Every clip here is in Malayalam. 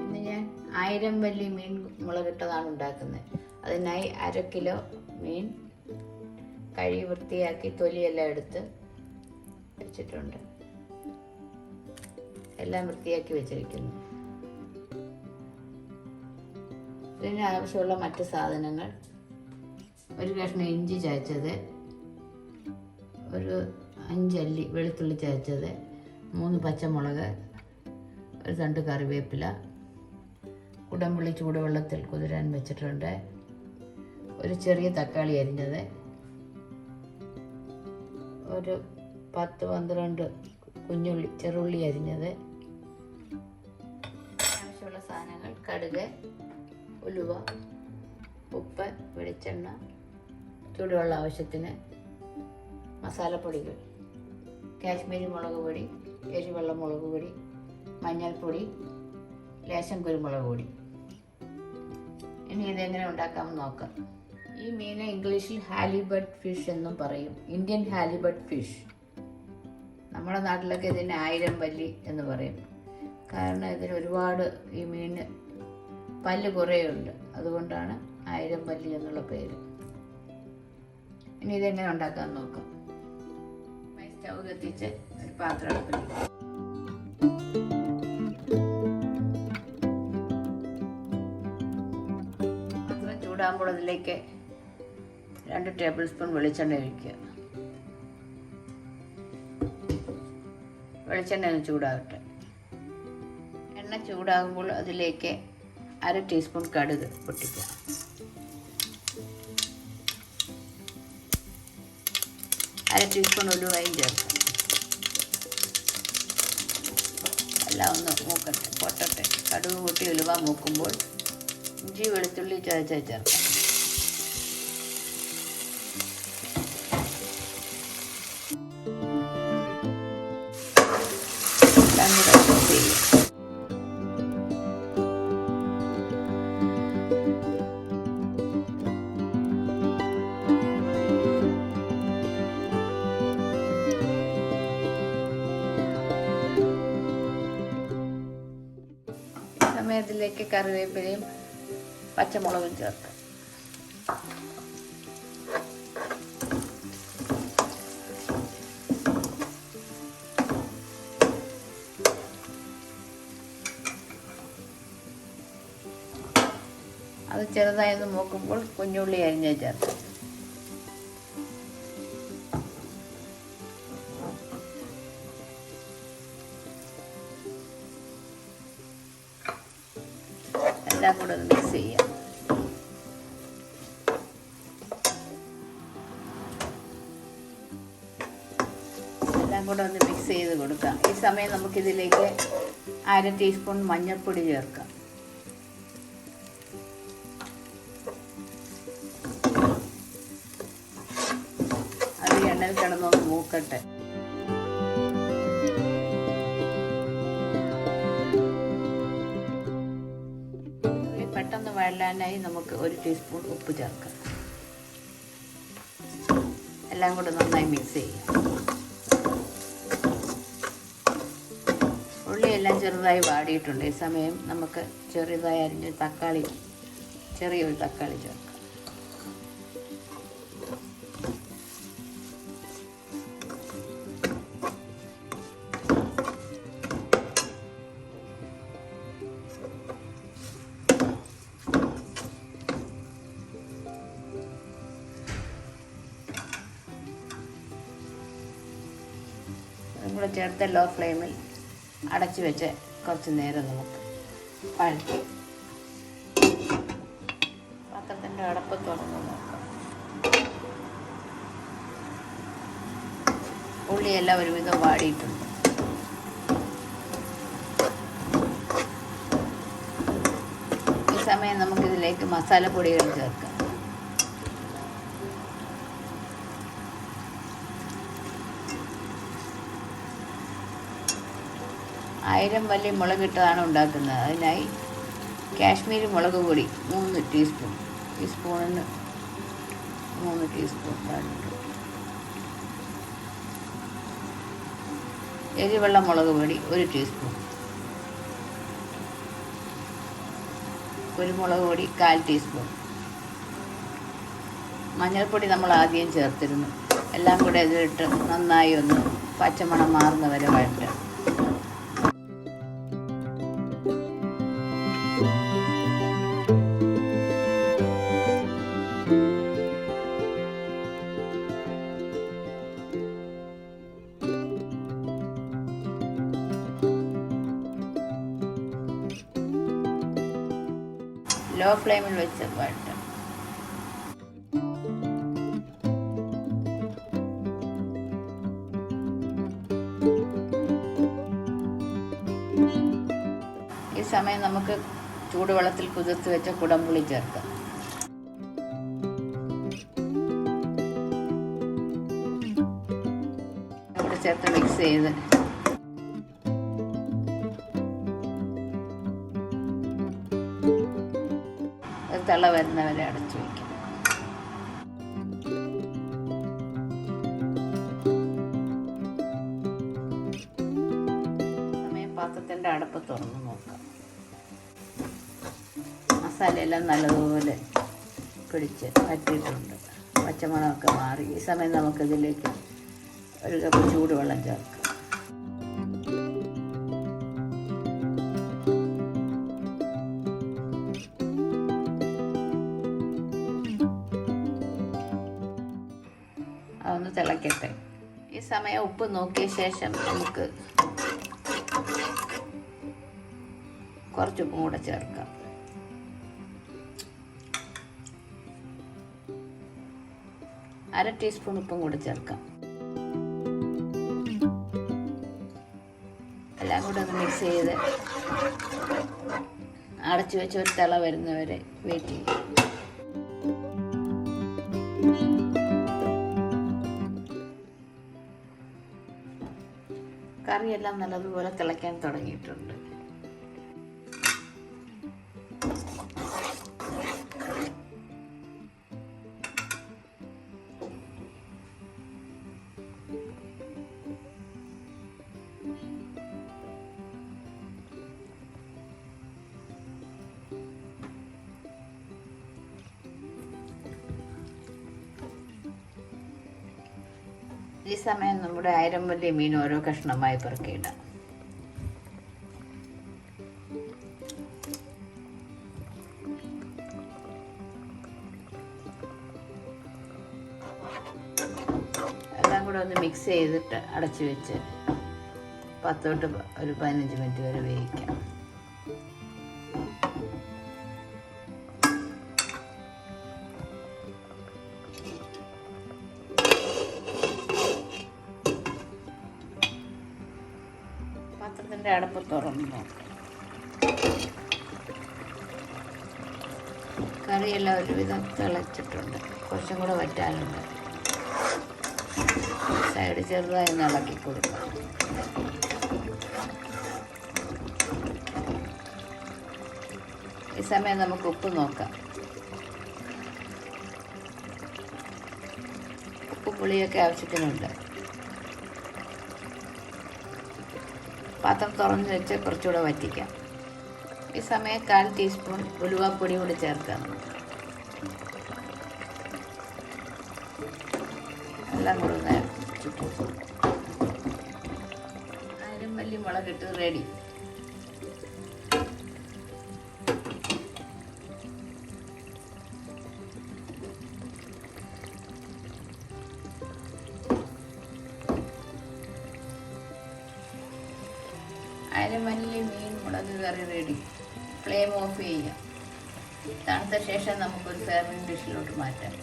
ഇന്ന് ഞാൻ 1000 വല്ലി മീൻ മുളകിട്ടതാണ് ഉണ്ടാക്കുന്നത്. അതിനായി 1/2 കിലോ മീൻ കഴുകി വൃത്തിയാക്കി തൊലിയെല്ലാം എടുത്ത് വെച്ചിട്ടുണ്ട്. എല്ലാം വൃത്തിയാക്കി വെച്ചിരിക്കുന്നു. ഇതിന് ആവശ്യമുള്ള മറ്റ് സാധനങ്ങൾ: ഒരു കഷ്ണം ഇഞ്ചി ചതച്ചത്, ഒരു 5 അല്ലി വെളുത്തുള്ളി ചതച്ചത്, 3 പച്ചമുളക്, ഒരു തണ്ട് കറിവേപ്പില, കുടംപുളി ചൂടുവെള്ളത്തിൽ കുതിരാൻ വെച്ചിട്ടുണ്ട്, ഒരു ചെറിയ തക്കാളി അരിഞ്ഞത്, ഒരു 10-12 ചെറുള്ളി അരിഞ്ഞത്. ആവശ്യമുള്ള സാധനങ്ങൾ: കടുക്, ഉലുവ, ഉപ്പ്, വെളിച്ചെണ്ണ, ചൂടുവെള്ളം ആവശ്യത്തിന്, മസാലപ്പൊടികൾ: കാശ്മീരി മുളക് പൊടി, എരിവെള്ള മുളക് പൊടി, മഞ്ഞൾപ്പൊടി, ലേശം കുരുമുളക് പൊടി. ഇനി ഇതെങ്ങനെ ഉണ്ടാക്കാമെന്ന് നോക്കാം. ഈ മീനെ ഇംഗ്ലീഷിൽ ഹാലിബട്ട് ഫിഷ് എന്നും പറയും. Indian halibut fish. നമ്മുടെ നാട്ടിലൊക്കെ ഇതിന് 1000 വല്ലി എന്ന് പറയും. കാരണം ഇതിന് ഒരുപാട്, ഈ മീന് പല്ല് കുറേയുണ്ട്, അതുകൊണ്ടാണ് 1000 വല്ലി എന്നുള്ള പേര്. ഇനി ഇതെങ്ങനെ ഉണ്ടാക്കാൻ നോക്കാം. സ്റ്റൗ കത്തിച്ച് ഒരു പാത്രം എടുക്കണം. പാത്രം ചൂടാകുമ്പോൾ അതിലേക്ക് 2 ടേബിൾ സ്പൂൺ വെളിച്ചെണ്ണ ഒഴിക്കുക. വെളിച്ചെണ്ണ ഒന്ന് ചൂടാകട്ടെ. എണ്ണ ചൂടാകുമ്പോൾ അതിലേക്ക് 1/2 ടീസ്പൂൺ കടുക് പൊട്ടിക്കുക. അര ടീസ്പൂൺ ഉലുവയും ചേർക്കാം. എല്ലാം ഒന്ന് പൊട്ടട്ടെ. കടുക് കൂട്ടി ഉലുവ മൂക്കുമ്പോൾ ഇഞ്ചി വെളുത്തുള്ളി ചതച്ച് ചേർക്കാം. സമയത്തിലേക്ക് കറിവേപ്പിലയും പച്ചമുളകും ചേർക്കാം. അത് ചെറുതായി ഒന്ന് മൂക്കുമ്പോൾ കുഞ്ഞുള്ളി അരിഞ്ഞ് ചേർക്കാം. എല്ലാം കൂടെ ഒന്ന് മിക്സ് ചെയ്യാം. എല്ലാം കൂടെ ഒന്ന് മിക്സ് ചെയ്ത് കൊടുക്കാം. ഈ സമയം നമുക്കിതിലേക്ക് 1/2 ടീസ്പൂൺ മഞ്ഞൾപ്പൊടി ചേർക്കാം. അത് എണ്ണയിൽ കിടന്നൊന്ന് മൂക്കട്ടെ. പെട്ടെന്ന് വഴലാനായി നമുക്ക് 1 ടീസ്പൂൺ ഉപ്പ് ചേർക്കാം. എല്ലാം കൂടെ നന്നായി മിക്സ് ചെയ്യാം. ഉള്ളിയെല്ലാം ചെറുതായി വാടിയിട്ടുണ്ട്. ഈ സമയം നമുക്ക് ചെറുതായി അരിഞ്ഞ ചെറിയൊരു തക്കാളി ചേർക്കാം. അതും കൂടെ ചേർത്ത് ലോ ഫ്ലെയിമിൽ അടച്ചു വെച്ച് കുറച്ച് നേരം നമുക്ക് വഴറ്റി പാത്രത്തിൻ്റെ അടപ്പ് തുറന്ന് നോക്കാം. ഉള്ളിയെല്ലാം ഒരുവിധം വാടിയിട്ടുണ്ട്. ഈ സമയം നമുക്കിതിലേക്ക് മസാലപ്പൊടികൾ ചേർക്കാം. ആയിരം വല്ലി മുളകിട്ടതാണ് ഉണ്ടാക്കുന്നത്. അതിനായി കാശ്മീരി മുളക് പൊടി 3 ടീസ്പൂൺ. ഈ സ്പൂണിന് 3 ടീസ്പൂൺ പാടിട്ടു. എരിവെള്ള മുളക് പൊടി 1 ടീസ്പൂൺ. കുരുമുളക് പൊടി 1/4 ടീസ്പൂൺ. മഞ്ഞൾപ്പൊടി നമ്മൾ ആദ്യം ചേർത്തിരുന്നു. എല്ലാം കൂടെ ഇതിലിട്ട് നന്നായി ഒന്ന് പച്ചമണം മാറുന്ന വരെ വഴറ്റുക. ലോ ഫ്ലെയിമിൽ വെച്ച് വഴറ്റുക. ഈ സമയം നമുക്ക് ചൂടുവെള്ളത്തിൽ കുതിർത്ത് വെച്ച കുടംപുളി ചേർക്കാം. ഇവിടെ ചേർത്ത് മിക്സ് ചെയ്ത് ഒരു തിള വരുന്നവരെ അടച്ചു വയ്ക്കാം. സമയം പാത്രത്തിൻ്റെ അടപ്പ് തുറന്ന് നോക്കാം. മസാലയെല്ലാം നല്ലതുപോലെ പിടിച്ച് വറ്റിയിട്ടുണ്ട്. പച്ചമണമൊക്കെ മാറി. ഈ സമയം നമുക്കിതിലേക്ക് 1 കപ്പ് ചൂടുവെള്ളം ചേർക്കാം. അതൊന്ന് തിളക്കട്ടെ. ഈ സമയം ഉപ്പ് നോക്കിയ ശേഷം നമുക്ക് കുറച്ച് ഉപ്പും കൂടെ ചേർക്കാം. അര ടീസ്പൂൺ ഉപ്പും കൂടെ ചേർക്കാം. എല്ലാം കൂടെ ഒന്ന് മിക്സ് ചെയ്ത് അടച്ചു വെച്ച് ഒരു തിള വരുന്നവരെ വെയിറ്റ് ചെയ്യും. കറിയെല്ലാം നല്ലതുപോലെ തിളയ്ക്കാൻ തുടങ്ങിയിട്ടുണ്ട്. ഈ സമയം നമ്മുടെ അയരമ്പല്ലി മീൻ ഓരോ കഷ്ണമായി പെറുക്കിയിടാം. എല്ലാം കൂടെ ഒന്ന് മിക്സ് ചെയ്തിട്ട് അടച്ചു വെച്ച് 10 തൊട്ട് 15 മിനിറ്റ് വരെ വേവിക്കാം. പാത്രത്തിൻ്റെ അടപ്പ് തുറന്ന് നോക്കാം. കറിയെല്ലാം ഒരുവിധം തിളച്ചിട്ടുണ്ട്. കുറച്ചും കൂടെ വറ്റാനുണ്ട്. സൈഡ് ചെറുതായി ഒന്ന് ഇളക്കി കൊടുക്കാം. ഈ സമയം നമുക്ക് ഉപ്പ് നോക്കാം. ഉപ്പ് പുളിയൊക്കെ ആവശ്യത്തിനുണ്ട്. പാത്രം തുറന്ന് വെച്ച് കുറച്ചുകൂടെ വറ്റിക്കാം. ഈ സമയം 1/4 ടീസ്പൂൺ ഉലുവാപ്പൊടി കൂടി ചേർക്കാം. എല്ലാം കൂടെ അയരമ്പല്ലി മുളകിട്ട് റെഡി. അയരമ്പല്ലി മീൻ മുളക് കറി റെഡി. ഫ്ലെയിം ഓഫ് ചെയ്യാം. തണുത്ത ശേഷം നമുക്കൊരു സെർവിങ് ഡിഷിലോട്ട് മാറ്റാം.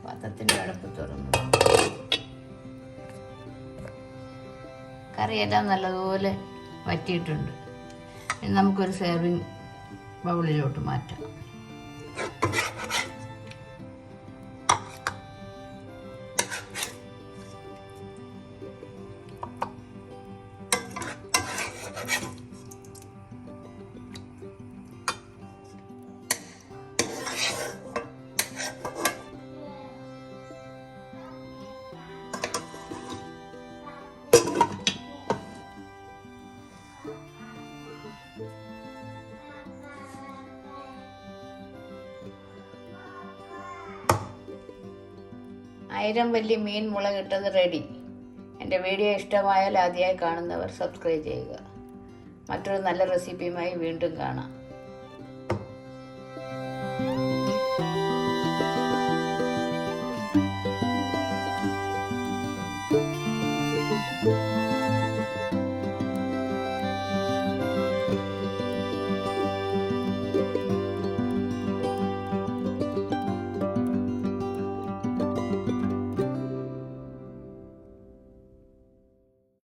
പാത്രത്തിൻ്റെ അടപ്പ് തുറന്നു. കറിയെല്ലാം നല്ലതുപോലെ വറ്റിയിട്ടുണ്ട്. ഇനി നമുക്കൊരു സെർവിങ് ബൗളിലോട്ട് മാറ്റാം. ആയിരംവല്ലി മീൻ മുളകിട്ടത് റെഡി. എൻ്റെ വീഡിയോ ഇഷ്ടമായാൽ ആദ്യമായി കാണുന്നവർ സബ്സ്ക്രൈബ് ചെയ്യുക. മറ്റൊരു നല്ല റെസിപ്പിയുമായി വീണ്ടും കാണാം.